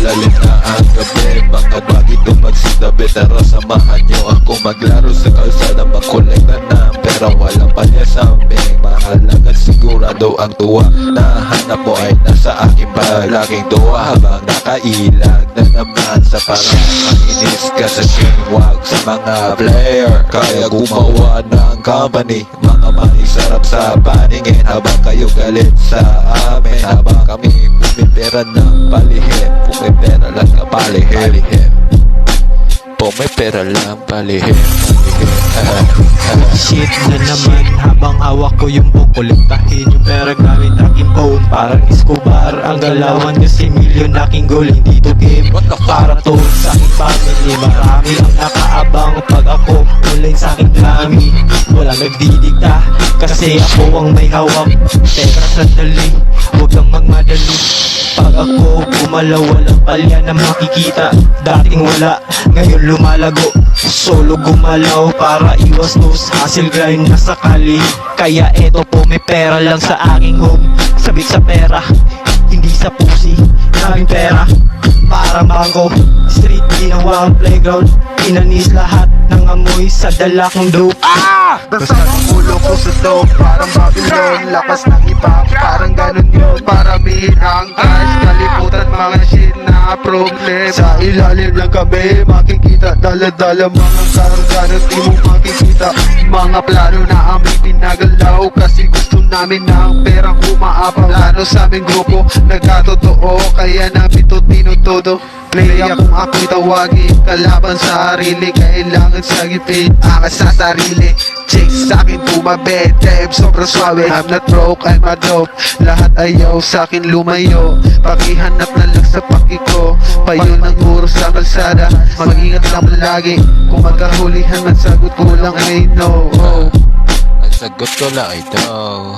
Madalit na ang gabi, mga bagito magsitabi. Tara samahan nyo ako maglaro sa kalsada, magkolekta ng pera, walang palyasambing. Mahalaga sigurado ang tuwa, nahanap mo ay nasa aking palaging tuwa. Habang nakailag na naman sa parang mainis ka sa singwag sa mga player, kaya gumawa ng company, mga manisarap sa paningin. Habang kayo galit sa amin, habang kami pumipera ng palihim, pumipera lang na palihim, pumipera lang palihim. Shit na naman habang hawak ko yung kukolektahin yung pera gamit aking phone. Parang Escobar ang galawan nyo, si milyon aking goal. Hindi to game para to sa aking family. Marami ang nakaabang pag ako online sa aking kami. Walang nagdidikta kasi ako ang may hawak. Teka sandali, huwag kang magmadali. Pag ako gumalaw, walang palya na makikita. Dating wala, ngayon lumalago. Solo gumalaw para iwas nos hustle grind na sakali. Kaya eto po, may pera lang sa aking home. Sabit sa pera, hindi sa pusi. Maraming pera, para bangko. Street ginawa ang playground. Inanis lahat ng amoy sa dala kong dope. Basta ang ulo ko sa dope, parang Babylon. Lakas ng iba, parang ganun yun. Paramihin ang cash, kalimutan mga shit na problem. Sa ilalim ng gabi, makikita dala-dala mga karganan. Di mo makikita mga plano na aming pinagalaw, kasi gusto namin ng perang umaapaw. Plano sa aming grupo, nagkatotoo, kaya namin to tinutodo. Play kung ako'y tawagin, kalaban sa harili. Kailangan sagipin, akas sa sarili. Chicks sa'kin tumabi, damn sobrang swabe. I'm not broke, I'm a dope. Lahat ayaw sa'kin lumayo, pakihanap na lang sa pakiko. Payo ng guro sa kalsada, mag-ingat lang palagi. Kung magkahulihan, ang sagot ko lang ay no. Ang sagot ko lang ay no.